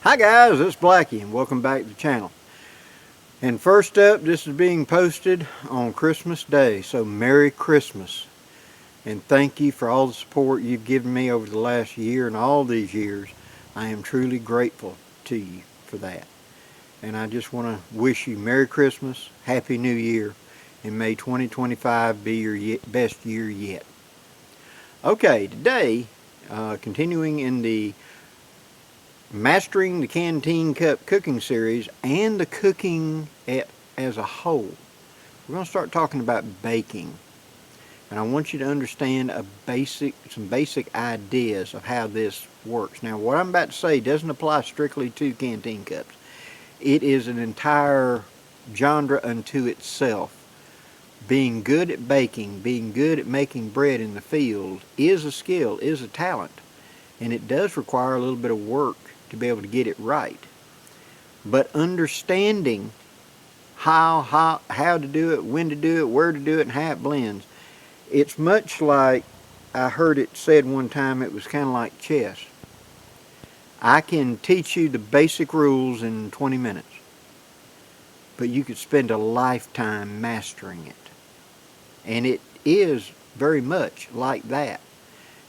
Hi guys, it's Blackie and welcome back to the channel. And first up, this is being posted on Christmas Day, so Merry Christmas. And thank you for all the support you've given me over the last year and all these years. I am truly grateful to you for that. And I just want to wish you Merry Christmas, Happy New Year, and may 2025 be your best year yet. Okay, today, continuing in the Mastering the Canteen Cup Cooking series and the cooking as a whole, we're going to start talking about baking. And I want you to understand some basic ideas of how this works. Now, what I'm about to say doesn't apply strictly to canteen cups. It is an entire genre unto itself. Being good at baking, being good at making bread in the field is a skill, is a talent. And it does require a little bit of work to be able to get it right. But understanding how to do it, when to do it, where to do it, and how it blends, it's much like, I heard it said one time, it was kind of like chess. I can teach you the basic rules in 20 minutes, but you could spend a lifetime mastering it. And it is very much like that.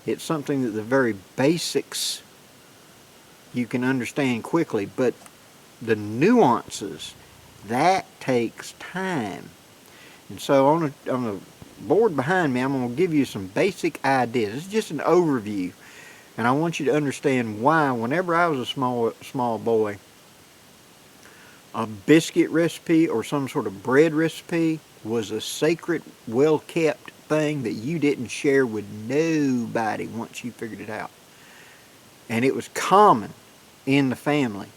It's something that the very basics you can understand quickly, but the nuances, that takes time. And so on the board behind me, I'm going to give you some basic ideas. It's just an overview, and I want you to understand why whenever I was a small boy, a biscuit recipe or some sort of bread recipe was a sacred, well-kept thing that you didn't share with nobody once you figured it out. And it was common in the family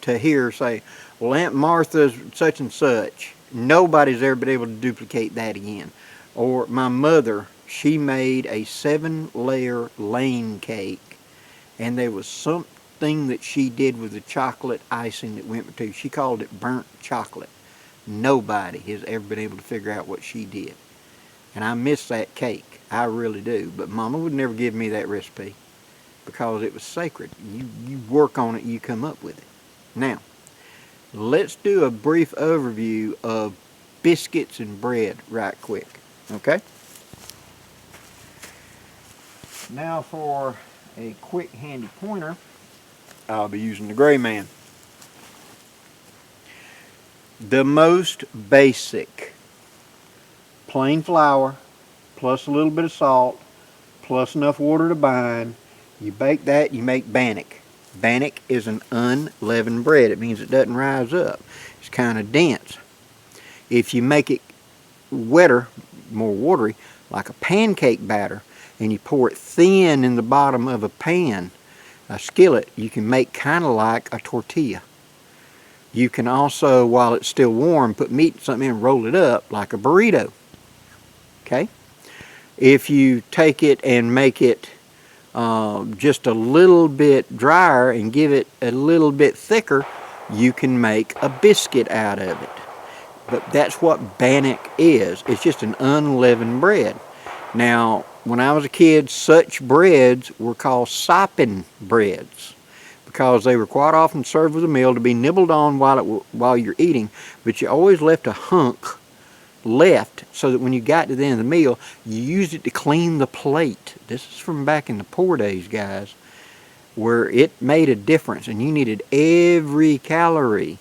to hear say, well, Aunt Martha's such and such. Nobody's ever been able to duplicate that again. Or my mother, she made a 7-layer lane cake, and there was something that she did with the chocolate icing that went with it. She called it burnt chocolate. Nobody has ever been able to figure out what she did. And I miss that cake. I really do. But Mama would never give me that recipe because it was sacred. You work on it, you come up with it. Now, let's do a brief overview of biscuits and bread right quick. Okay? Now for a quick handy pointer, I'll be using the Gray Man. The most basic, plain flour plus a little bit of salt plus enough water to bind. You bake that, you make bannock. Bannock is an unleavened bread. It means it doesn't rise up. It's kind of dense. If you make it wetter, more watery, like a pancake batter, and you pour it thin in the bottom of a pan, a skillet, you can make kind of like a tortilla. You can also, while it's still warm, put meat something in and roll it up like a burrito. Okay? If you take it and make it just a little bit drier and give it a little bit thicker, you can make a biscuit out of it. But that's what bannock is. It's just an unleavened bread. Now, when I was a kid, such breads were called sopping breads because they were quite often served with a meal to be nibbled on while you're eating, but you always left a hunk left so that when you got to the end of the meal, you used it to clean the plate. This is from back in the poor days, guys, where it made a difference and you needed every calorie.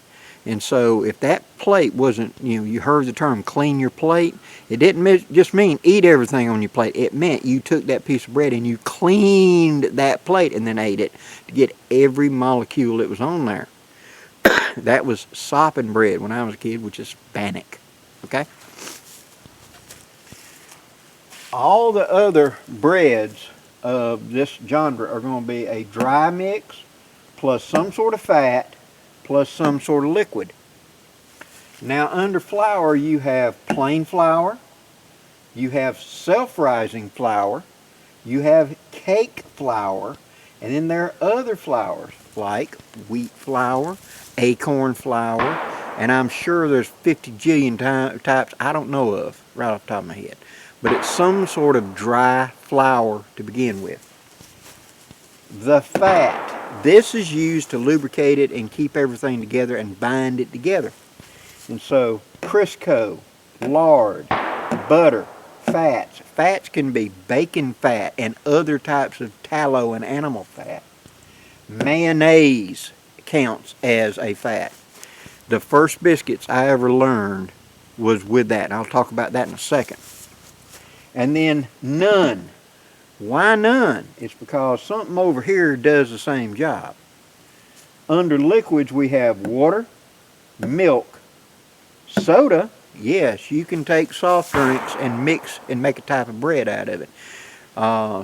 And so if that plate wasn't, you heard the term clean your plate, it didn't just mean eat everything on your plate. It meant you took that piece of bread and you cleaned that plate and then ate it to get every molecule that was on there. That was sopping bread when I was a kid, which is bannock. Okay? All the other breads of this genre are going to be a dry mix plus some sort of fat plus some sort of liquid. Now under flour you have plain flour, you have self-rising flour, you have cake flour, and then there are other flours like wheat flour, acorn flour, and I'm sure there's 50 jillion types I don't know of right off the top of my head. But it's some sort of dry flour to begin with. The fat This is used to lubricate it and keep everything together and bind it together. And so Crisco, lard, butter, fats. Fats can be bacon fat and other types of tallow and animal fat. Mayonnaise counts as a fat. The first biscuits I ever learned was with that. I'll talk about that in a second. And then none. Why none? It's because something over here does the same job. Under liquids we have water, milk, soda. Yes, you can take soft drinks and mix and make a type of bread out of it.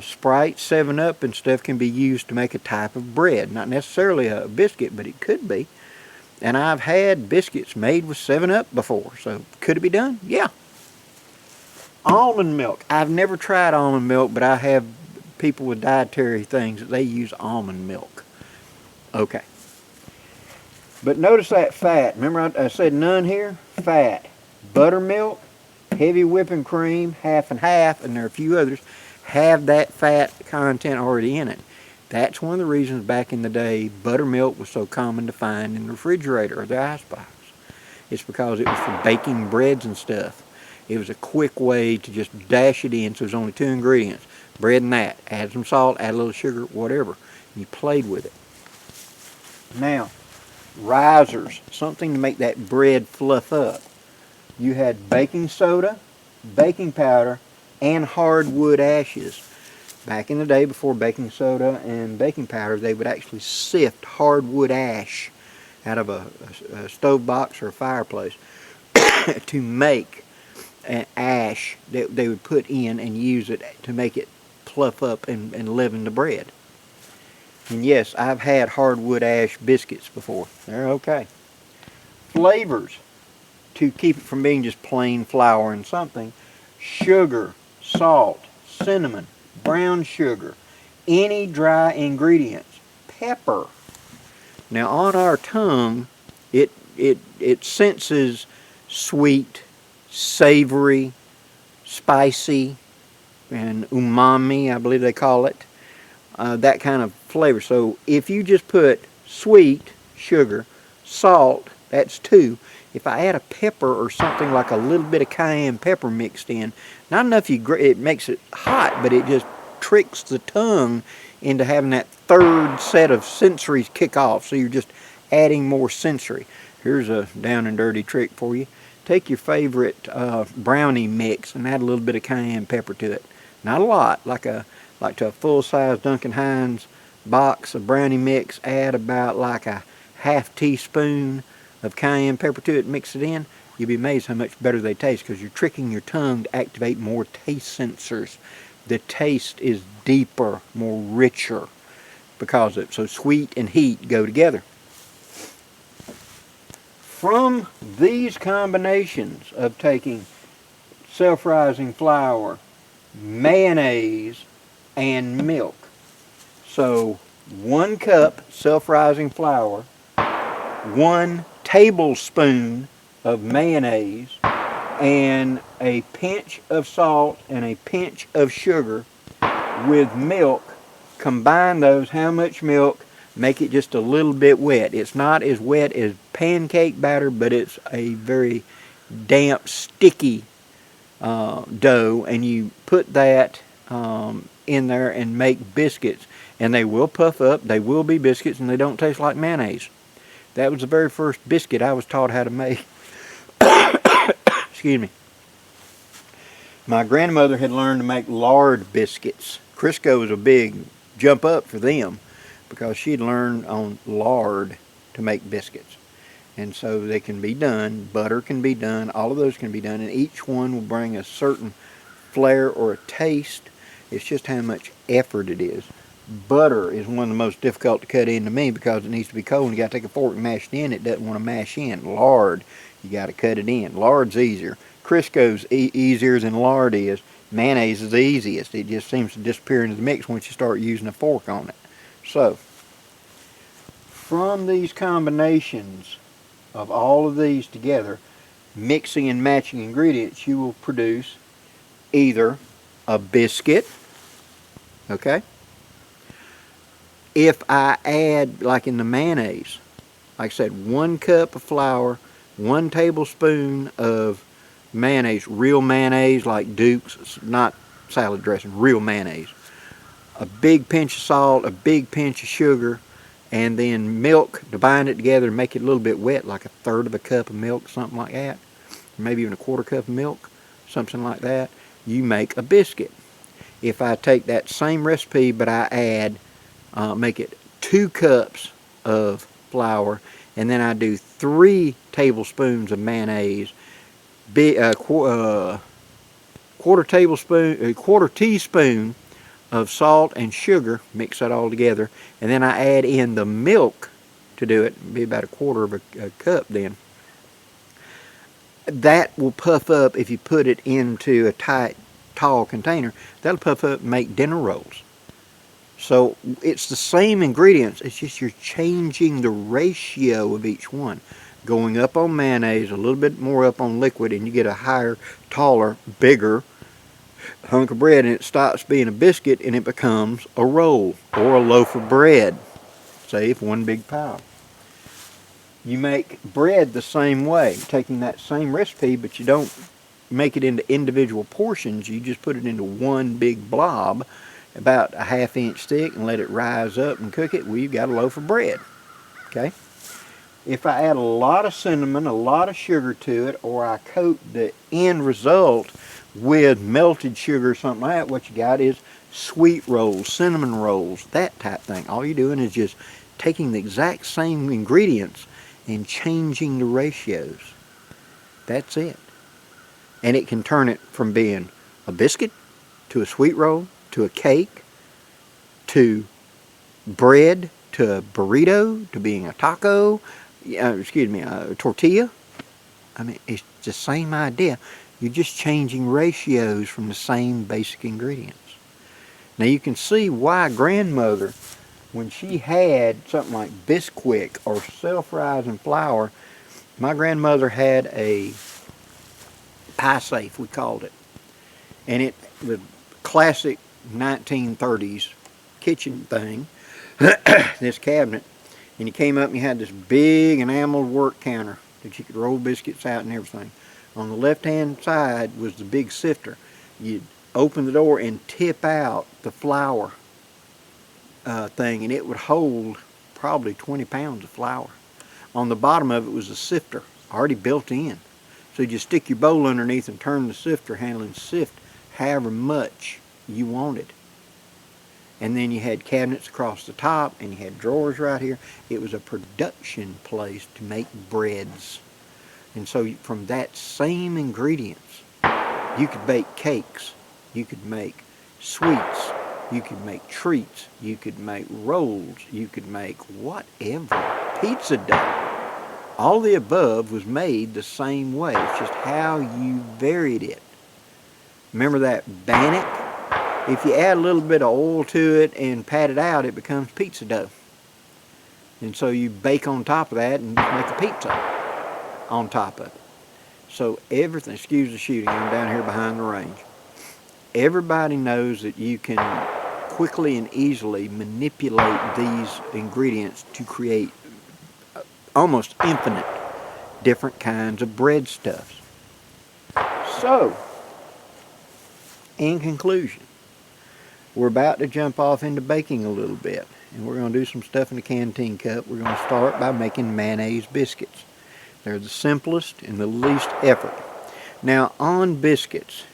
Sprite, 7-Up and stuff can be used to make a type of bread. Not necessarily a biscuit, but it could be. And I've had biscuits made with 7-Up before, so could it be done? Yeah. Almond milk. I've never tried almond milk, but I have people with dietary things that they use almond milk. Okay. But notice that fat. Remember I said none here? Fat. Buttermilk, heavy whipping cream, half and half, and there are a few others, have that fat content already in it. That's one of the reasons back in the day buttermilk was so common to find in the refrigerator or the icebox. It's because it was for baking breads and stuff. It was a quick way to just dash it in, so there's only 2 ingredients. Bread and that. Add some salt, add a little sugar, whatever. And you played with it. Now, risers, something to make that bread fluff up. You had baking soda, baking powder, and hardwood ashes. Back in the day, before baking soda and baking powder, they would actually sift hardwood ash out of a stove box or a fireplace to make an ash that they would put in and use it to make it fluff up and leaven the bread. And yes, I've had hardwood ash biscuits before. They're okay. Flavors, to keep it from being just plain flour and something: sugar, salt, cinnamon, brown sugar, any dry ingredients, pepper. Now on our tongue, it senses sweet, savory, spicy, and umami, I believe they call it, that kind of flavor. So if you just put sweet, sugar, salt, that's 2. If I add a pepper or something like a little bit of cayenne pepper mixed in, not enough it makes it hot, but it just tricks the tongue into having that third set of sensories kick off. So you're just adding more sensory. Here's a down and dirty trick for you. Take your favorite brownie mix and add a little bit of cayenne pepper to it. Not a lot, like to a full-size Duncan Hines box of brownie mix. Add about like a ½ teaspoon of cayenne pepper to it, mix it in. You'll be amazed how much better they taste, because you're tricking your tongue to activate more taste sensors. The taste is deeper, more richer, because it's so sweet and heat go together. From these combinations of taking self-rising flour, mayonnaise, and milk, so 1 cup self-rising flour, 1 tablespoon of mayonnaise, and a pinch of salt and a pinch of sugar with milk. Combine those. How much milk? Make it just a little bit wet. It's not as wet as pancake batter, but it's a very damp, sticky dough, and you put that in there and make biscuits, and they will puff up, they will be biscuits, and they don't taste like mayonnaise. That was the very first biscuit I was taught how to make. Excuse me. My grandmother had learned to make lard biscuits. Crisco was a big jump up for them, because she'd learned on lard to make biscuits. And so they can be done, butter can be done, all of those can be done, and each one will bring a certain flair or a taste. It's just how much effort it is. Butter is one of the most difficult to cut into me, because it needs to be cold and you got to take a fork and mash it in. It doesn't want to mash in. Lard, you got to cut it in. Lard's easier. Crisco's easier than lard is. Mayonnaise is the easiest. It just seems to disappear into the mix once you start using a fork on it. So, from these combinations of all of these together, mixing and matching ingredients, you will produce either a biscuit, okay, If I add, like in the mayonnaise, like I said, 1 cup of flour, 1 tablespoon of mayonnaise, real mayonnaise like Duke's, not salad dressing, real mayonnaise. A big pinch of salt, a big pinch of sugar, and then milk to bind it together and make it a little bit wet, like 1/3 of a cup of milk, something like that. Maybe even 1/4 cup of milk, something like that. You make a biscuit. If I take that same recipe, but I add, make it 2 cups of flour, and then I do 3 tablespoons of mayonnaise, quarter teaspoon of salt and sugar, mix that all together, and then I add in the milk to do it. It'd be about 1/4 of a cup then. That will puff up if you put it into a tight, tall container. That'll puff up and make dinner rolls. So it's the same ingredients, it's just you're changing the ratio of each one. Going up on mayonnaise, a little bit more up on liquid, and you get a higher, taller, bigger hunk of bread, and it stops being a biscuit and it becomes a roll or a loaf of bread. Say if 1 big pile. You make bread the same way, taking that same recipe, but you don't make it into individual portions. You just put it into 1 big blob, about a 1/2 inch thick, and let it rise up and cook it. Well, you've got a loaf of bread. Okay. If I add a lot of cinnamon, a lot of sugar to it, or I coat the end result with melted sugar or something like that, what you got is sweet rolls, cinnamon rolls, that type thing. All you're doing is just taking the exact same ingredients and changing the ratios. That's it. And it can turn it from being a biscuit to a sweet roll to a cake to bread to a burrito to being a taco, a tortilla. I mean, it's the same idea. You're just changing ratios from the same basic ingredients. Now you can see why grandmother, when she had something like Bisquick or self-rising flour, my grandmother had a pie safe, we called it. And it was classic 1930s kitchen thing, this cabinet. And you came up and you had this big enameled work counter that you could roll biscuits out and everything. On the left-hand side was the big sifter. You'd open the door and tip out the flour thing, and it would hold probably 20 pounds of flour. On the bottom of it was a sifter, already built in. So you just stick your bowl underneath and turn the sifter handle and sift however much you wanted. And then you had cabinets across the top, and you had drawers right here. It was a production place to make breads. And so from that same ingredients, you could bake cakes, you could make sweets, you could make treats, you could make rolls, you could make whatever, pizza dough. All the above was made the same way. It's just how you varied it. Remember that bannock? If you add a little bit of oil to it and pat it out, it becomes pizza dough. And so you bake on top of that and make a pizza on top of it. So everything, excuse the shooting, I'm down here behind the range. Everybody knows that you can quickly and easily manipulate these ingredients to create almost infinite different kinds of bread stuffs. So, in conclusion, we're about to jump off into baking a little bit, and we're going to do some stuff in the canteen cup. We're going to start by making mayonnaise biscuits. They're the simplest and the least effort. Now, on biscuits,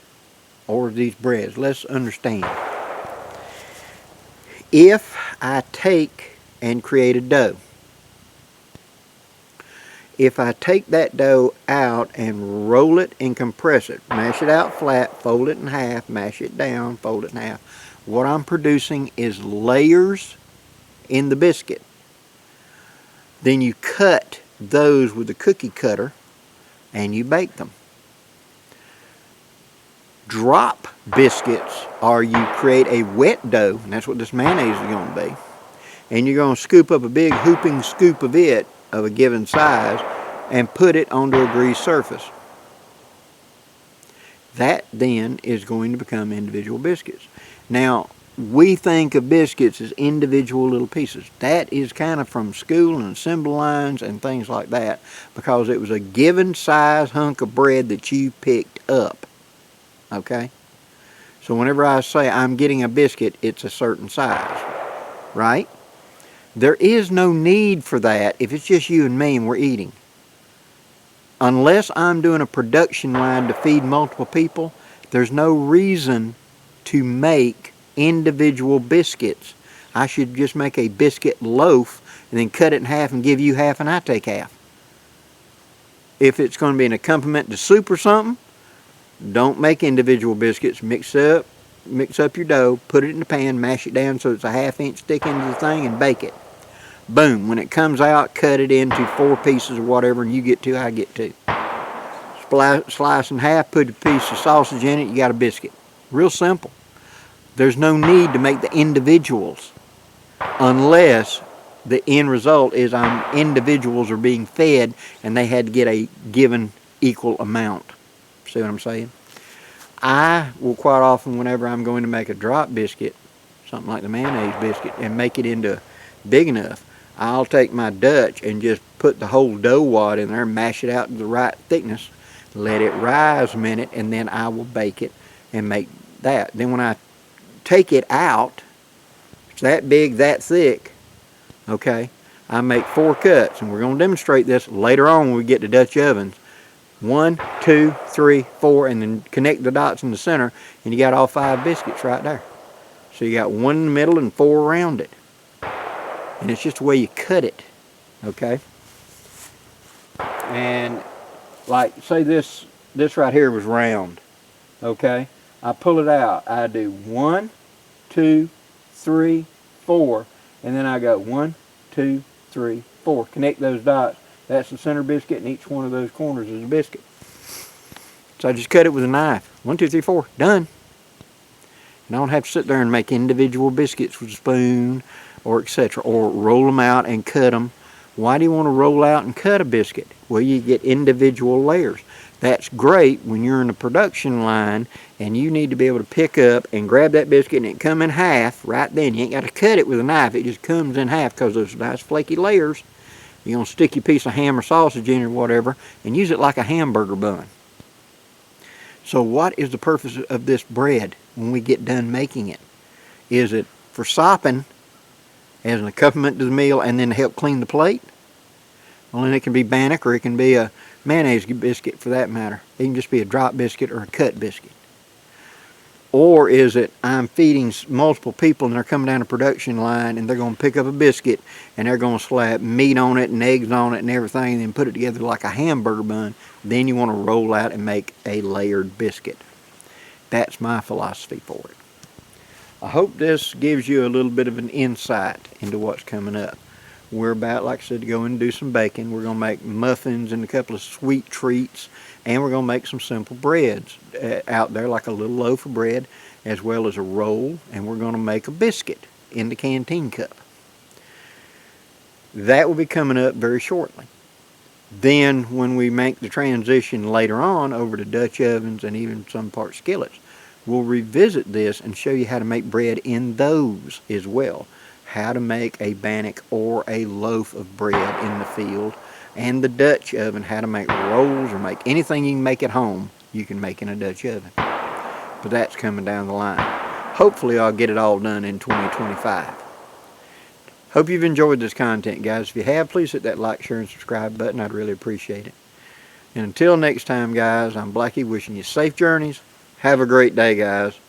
or these breads, let's understand. If I take and create a dough, if I take that dough out and roll it and compress it, mash it out flat, fold it in half, mash it down, fold it in half, what I'm producing is layers in the biscuit. Then you cut those with a cookie cutter and you bake them. Drop biscuits, or you create a wet dough, and that's what this mayonnaise is going to be. And you're going to scoop up a big hooping scoop of it, of a given size, and put it onto a greased surface. That then is going to become individual biscuits. Now, we think of biscuits as individual little pieces. That is kind of from school and assembly lines and things like that, because it was a given size hunk of bread that you picked up. Okay? So whenever I say I'm getting a biscuit, it's a certain size, right? There is no need for that if it's just you and me and we're eating. Unless I'm doing a production line to feed multiple people, there's no reason to make individual biscuits. I should just make a biscuit loaf and then cut it in half and give you half and I take half. If it's going to be an accompaniment to soup or something, don't make individual biscuits. Mix up your dough, put it in the pan, mash it down so it's a 1/2 inch thick into the thing, and bake it. Boom. When it comes out, cut it into 4 pieces or whatever, and you get 2, I get 2. Slice in half, put a piece of sausage in it, you got a biscuit. Real simple. There's no need to make the individuals unless the end result is individuals are being fed and they had to get a given equal amount. See what I'm saying? I will quite often, whenever I'm going to make a drop biscuit, something like the mayonnaise biscuit, and make it into big enough, I'll take my Dutch and just put the whole dough wad in there and mash it out to the right thickness, let it rise a minute, and then I will bake it and make that. Then when I take it out, it's that big, that thick, okay, I make 4 cuts, and we're going to demonstrate this later on when we get to Dutch ovens. 1, 2, 3, 4, and then connect the dots in the center, and you got all 5 biscuits right there. So you got 1 in the middle and 4 around it. And it's just the way you cut it, okay? And like, say this right here was round, okay? I pull it out. I do 1, 2, 3, 4, and then I go 1, 2, 3, 4. Connect those dots. That's the center biscuit, and each one of those corners is a biscuit. So I just cut it with a knife. 1, 2, 3, 4. Done. And I don't have to sit there and make individual biscuits with a spoon or etc. or roll them out and cut them. Why do you want to roll out and cut a biscuit? Well, you get individual layers. That's great when you're in a production line and you need to be able to pick up and grab that biscuit and it come in half right then. You ain't got to cut it with a knife. It just comes in half because those nice flaky layers. You're going to stick your piece of ham or sausage in it or whatever and use it like a hamburger bun. So what is the purpose of this bread when we get done making it? Is it for sopping as an accompaniment to the meal and then to help clean the plate? Well, then it can be bannock or it can be a mayonnaise biscuit for that matter. It can just be a drop biscuit or a cut biscuit. Or is it I'm feeding multiple people and they're coming down a production line and they're going to pick up a biscuit and they're going to slap meat on it and eggs on it and everything and then put it together like a hamburger bun. Then you want to roll out and make a layered biscuit. That's my philosophy for it. I hope this gives you a little bit of an insight into what's coming up. We're about, like I said, to go in and do some baking. We're going to make muffins and a couple of sweet treats, and we're going to make some simple breads out there, like a little loaf of bread, as well as a roll, and we're going to make a biscuit in the canteen cup. That will be coming up very shortly. Then, when we make the transition later on over to Dutch ovens and even some part skillets, we'll revisit this and show you how to make bread in those as well. How to make a bannock or a loaf of bread in the field, and the Dutch oven, how to make rolls or make anything you can make at home, you can make in a Dutch oven. But that's coming down the line. Hopefully I'll get it all done in 2025. Hope you've enjoyed this content, guys. If you have, please hit that like, share, and subscribe button. I'd really appreciate it. And until next time, guys, I'm Blackie wishing you safe journeys. Have a great day, guys.